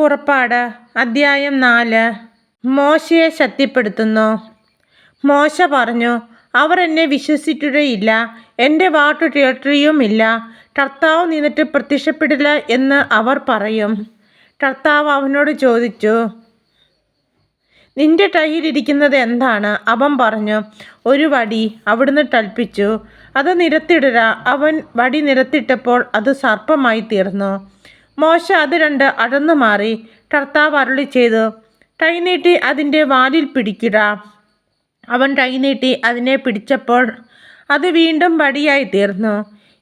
പുറപ്പാട് അദ്ധ്യായം 4. മോശയെ ശക്തിപ്പെടുത്തുന്നു. മോശ പറഞ്ഞു, അവർ എന്നെ വിശ്വസിക്കുകയില്ല, എൻ്റെ വാക്കു കേൾക്കുകയുമില്ല. കർത്താവ് നിന്നിട്ട് പ്രത്യക്ഷപ്പെടില്ല എന്ന് അവർ പറയും. കർത്താവ് അവനോട് ചോദിച്ചു, നിന്റെ കയ്യിലിരിക്കുന്നത് എന്താണ്? അവൻ പറഞ്ഞു, ഒരു വടി. അവിടുന്ന് കൽപ്പിച്ചു, അത് നിരത്തിടുക. അവൻ വടി നിരത്തിട്ടപ്പോൾ അത് സർപ്പമായി തീർന്നു. മോശ അത് കണ്ട് അകന്നു മാറി. കർത്താവ് അരുളി ചെയ്തു, കൈനീട്ടി അതിൻ്റെ വാലിൽ പിടിക്കുക. അവൻ കൈനീട്ടി അതിനെ പിടിച്ചപ്പോൾ അത് വീണ്ടും വടിയായി തീർന്നു.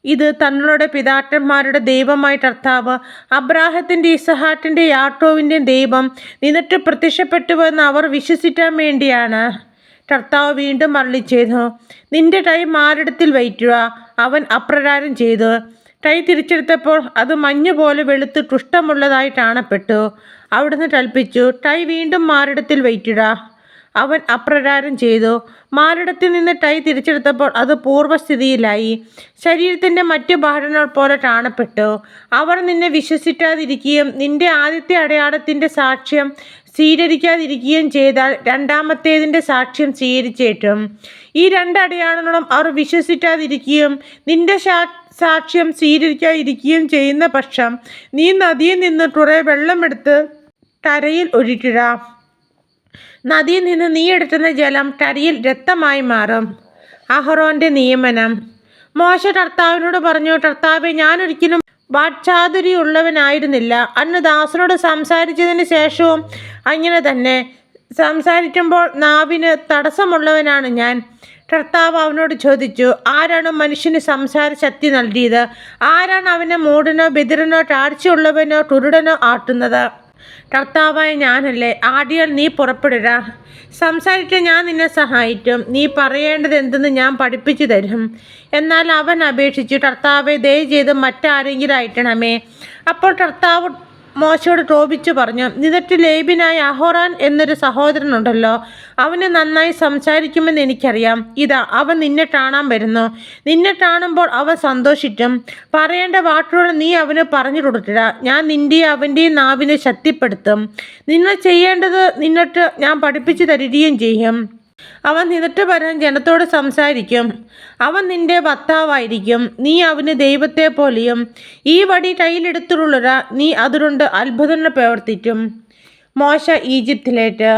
ഇത് തങ്ങളുടെ പിതാക്കന്മാരുടെ ദൈവമായ കർത്താവ്, അബ്രാഹത്തിൻ്റെ, ഇസഹാക്കിൻ്റെ, യാക്കോബിൻ്റെ ദൈവം നിന്നിട്ട് പ്രത്യക്ഷപ്പെട്ടുവെന്ന് അവർ വിശ്വസിക്കാൻ വേണ്ടിയാണ്. കർത്താവ് വീണ്ടും അരുളി ചെയ്തു, നിന്റെ കൈ മാറിടത്തിൽ വയ്ക്കുക. അവൻ അപ്രകാരം ചെയ്തു. കൈ തിരിച്ചെടുത്തപ്പോൾ അത് മഞ്ഞുപോലെ വെളുത്ത് കുഷ്ഠമുള്ളതായി കാണപ്പെട്ടു. അവിടുന്ന് കൽപ്പിച്ചു, കൈ വീണ്ടും മാറിടത്തിൽ വയ്ക്കുക. അവൻ അപ്രകാരം ചെയ്തു. മാറിടത്തിൽ നിന്ന് കൈ തിരിച്ചെടുത്തപ്പോൾ അത് പൂർവ്വസ്ഥിതിയിലായി, ശരീരത്തിൻ്റെ മറ്റു ഭാഗങ്ങൾ പോലെ കാണപ്പെട്ടു. അവർ നിന്നെ വിശ്വസിക്കാതിരിക്കുകയും നിന്റെ ആദ്യത്തെ അടയാളത്തിൻ്റെ സാക്ഷ്യം സ്വീകരിക്കാതിരിക്കുകയും ചെയ്താൽ രണ്ടാമത്തേതിൻ്റെ സാക്ഷ്യം സ്വീകരിച്ചേറ്റും. ഈ രണ്ട് അടയാളങ്ങളും അവർ വിശ്വസിക്കാതിരിക്കുകയും നിന്റെ സാക്ഷ്യം സ്വീകരിക്കാതിരിക്കുകയും ചെയ്യുന്ന പക്ഷം നീ നദിയിൽ നിന്ന് കുറേ വെള്ളമെടുത്ത് കരയിൽ ഒഴിക്കുക. നദിയിൽ നിന്ന് നീ എടുക്കുന്ന ജലം കരയിൽ രക്തമായി മാറും. അഹറോന്റെ നിയമനം. മോശ കർത്താവിനോട് പറഞ്ഞു, കർത്താവേ, ഞാനൊരിക്കലും വാക്ചാതുര്യമുള്ളവനായിരുന്നില്ല. അന്ന് ദാസനോട് സംസാരിച്ചതിന് ശേഷവും അങ്ങനെ തന്നെ. സംസാരിക്കുമ്പോൾ നാവിന് തടസ്സമുള്ളവനാണ് ഞാൻ. കർത്താവ് അവനോട് ചോദിച്ചു, ആരാണ് മനുഷ്യന് സംസാര ശക്തി നൽകിയത്? ആരാണ് അവനെ മൂടനോ ബധിരനോ കാഴ്ചയുള്ളവനോ കുരുടനോ ആട്ടുന്നത്? കർത്താവായ ഞാനല്ലേ. ആടിയാൽ നീ പുറപ്പെടുക. സംസാരിക്കാൻ ഞാൻ നിന്നെ സഹായിക്കും. നീ പറയേണ്ടത് എന്തെന്ന് ഞാൻ പഠിപ്പിച്ചു തരും. എന്നാൽ അവൻ അപേക്ഷിച്ചു, കർത്താവെ, ദയചെയ്ത് മറ്റാരെങ്കിലും അയക്കണമേ. അപ്പോൾ കർത്താവ് മോശയോട് കോപിച്ചു പറഞ്ഞു, നിനക്ക് ലേബിനായ അഹോറാൻ എന്നൊരു സഹോദരനുണ്ടല്ലോ. അവന് നന്നായി സംസാരിക്കുമെന്ന് എനിക്കറിയാം. ഇതാ, അവൻ നിന്നെ കാണാൻ വരുന്നു. നിന്നെ കാണുമ്പോൾ അവൻ സന്തോഷിക്കും. പറയേണ്ട വാക്കുകൾ നീ അവന് പറഞ്ഞു കൊടുക്കുക. ഞാൻ നിൻ്റെയും അവൻ്റെയും നാവിനെ ശക്തിപ്പെടുത്തും. നിങ്ങൾ ചെയ്യേണ്ടത് നിങ്ങൾക്ക് ഞാൻ പഠിപ്പിച്ചു തരികയും ചെയ്യും. അവൻ നിന്നിട്ട് വരാൻ ജനത്തോട് സംസാരിക്കും. അവൻ നിന്റെ ഭർത്താവായിരിക്കും. നീ അവന് ദൈവത്തെ പോലെയും. ഈ വടി കയ്യിലെടുത്തുകൊള്ളുക. നീ അതുകൊണ്ട് അത്ഭുതങ്ങൾ പ്രവർത്തിക്കും. മോശ ഈജിപ്തിലേക്ക്.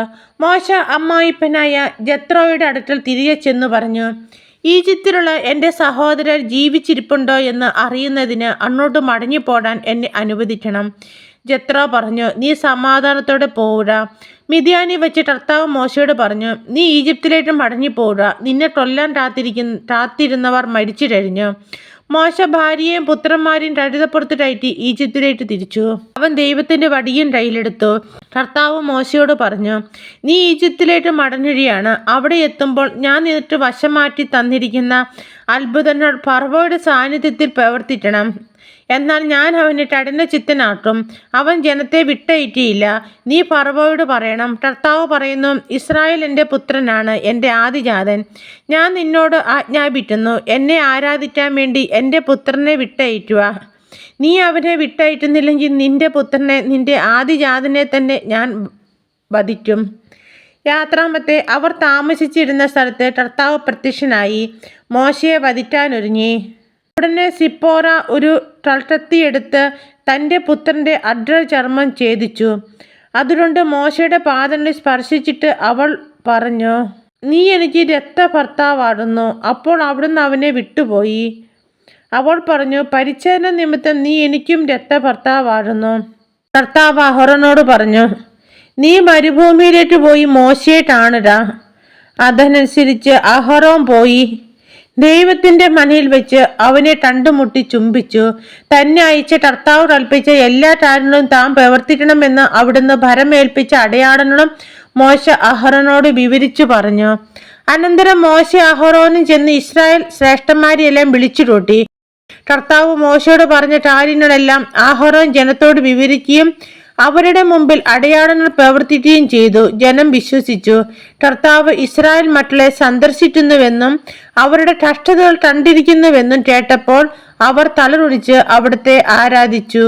മോശ അമ്മായിപ്പനായ ജത്രോയുടെ അടുക്കൽ തിരികെ ചെന്നു പറഞ്ഞു, ഈജിപ്തിലുള്ള എൻ്റെ സഹോദരർ ജീവിച്ചിരിപ്പുണ്ടോ എന്ന് അറിയുന്നതിന് അങ്ങോട്ട് മടങ്ങിപ്പോടാൻ എന്നെ അനുവദിക്കണം. ജത്രോ പറഞ്ഞു, നീ സമാധാനത്തോടെ പോവുക. മിദ്യാനി വെച്ച് കർത്താവ് മോശയോട് പറഞ്ഞു, നീ ഈജിപ്തിലേക്ക് മടങ്ങിപ്പോവുക. നിന്നെ കൊല്ലാൻ കാത്തിരുന്നവർ മരിച്ചു കഴിഞ്ഞു. മോശ ഭാര്യയെയും പുത്രന്മാരെയും കഴുതപ്പുറത്ത് കയറ്റി ഈജിപ്തിലേക്ക് തിരിച്ചു. അവൻ ദൈവത്തിൻ്റെ വടിയും കയ്യിലെടുത്തു. കർത്താവ് മോശയോട് പറഞ്ഞു, നീ ഈജിപ്തിലേക്ക് മടങ്ങുകയാണ്. അവിടെ എത്തുമ്പോൾ ഞാൻ നിന്നിട്ട് വശം മാറ്റി തന്നിരിക്കുന്ന അത്ഭുതങ്ങൾ ഫറവോയുടെ സാന്നിധ്യത്തിൽ പ്രവർത്തിക്കണം. എന്നാൽ ഞാൻ അവനെ കഠിന ചിത്തനാക്കും. അവൻ ജനത്തെ വിട്ടയറ്റിയില്ല. നീ ഫറവോയോട് പറയണം, കർത്താവ് പറയുന്നു, ഇസ്രായേൽ എൻ്റെ പുത്രനാണ്, എൻ്റെ ആദിജാതൻ. ഞാൻ നിന്നോട് ആജ്ഞാപിക്കുന്നു, എന്നെ ആരാധിക്കാൻ വേണ്ടി എൻ്റെ പുത്രനെ വിട്ടയറ്റുക. നീ അവനെ വിട്ടയറ്റുന്നില്ലെങ്കിൽ നിന്റെ പുത്രനെ, നിന്റെ ആദിജാതനെ തന്നെ ഞാൻ വധിക്കും. യാത്രാമത്തെ അവർ താമസിച്ചിരുന്ന സ്ഥലത്ത് കർത്താവ് പ്രത്യക്ഷനായി മോശയെ വധിക്കാനൊരുങ്ങി. ഉടനെ സിപ്പോറ ഒരു കൽക്കത്തിയെടുത്ത് തൻ്റെ പുത്രൻ്റെ അഗ്രചർമ്മം ഛേദിച്ചു. അതുകൊണ്ട് മോശയുടെ പാദങ്ങളിൽ സ്പർശിച്ചിട്ട് അവൾ പറഞ്ഞു, നീ എനിക്ക് രക്തഭർത്താവാടുന്നു. അപ്പോൾ അവിടുന്ന് അവനെ വിട്ടുപോയി. അവൾ പറഞ്ഞു, പരിച്ഛേദന നിമിത്തം നീ എനിക്കും രക്തഭർത്താവാടുന്നു. കർത്താവ് അഹറോനോട് പറഞ്ഞു, നീ മരുഭൂമിയിലേക്ക് പോയി മോശയെ കാണുക. അതനുസരിച്ച് അഹറോൻ പോയി ദൈവത്തിൻ്റെ മനയിൽ വെച്ച് അവനെ കണ്ടുമുട്ടി ചുംബിച്ചു. തന്നെ അയച്ച കർത്താവ് കൽപ്പിച്ച എല്ലാ കാര്യങ്ങളും താൻ പ്രവർത്തിക്കണമെന്ന് അവിടുന്ന് ഭരമേൽപ്പിച്ച അടയാളങ്ങളും മോശ അഹറോനോട് വിവരിച്ചു പറഞ്ഞു. അനന്തരം മോശ അഹറോനും ചെന്ന് ഇസ്രായേൽ ശ്രേഷ്ഠന്മാരെയെല്ലാം വിളിച്ചു കൂട്ടി. കർത്താവ് മോശയോട് പറഞ്ഞ കാര്യങ്ങളെല്ലാം അഹറോൻ ജനത്തോട് വിവരിക്കുകയും അവരുടെ മുമ്പിൽ അടയാളങ്ങൾ പ്രവർത്തിക്കുകയും ചെയ്തു. ജനം വിശ്വസിച്ചു. കർത്താവ് ഇസ്രായേൽ മക്കളെ സന്ദർശിക്കുന്നുവെന്നും അവരുടെ കഷ്ടതകൾ കണ്ടിരിക്കുന്നുവെന്നും കേട്ടപ്പോൾ അവർ തലകുനിച്ച് അവിടുത്തെ ആരാധിച്ചു.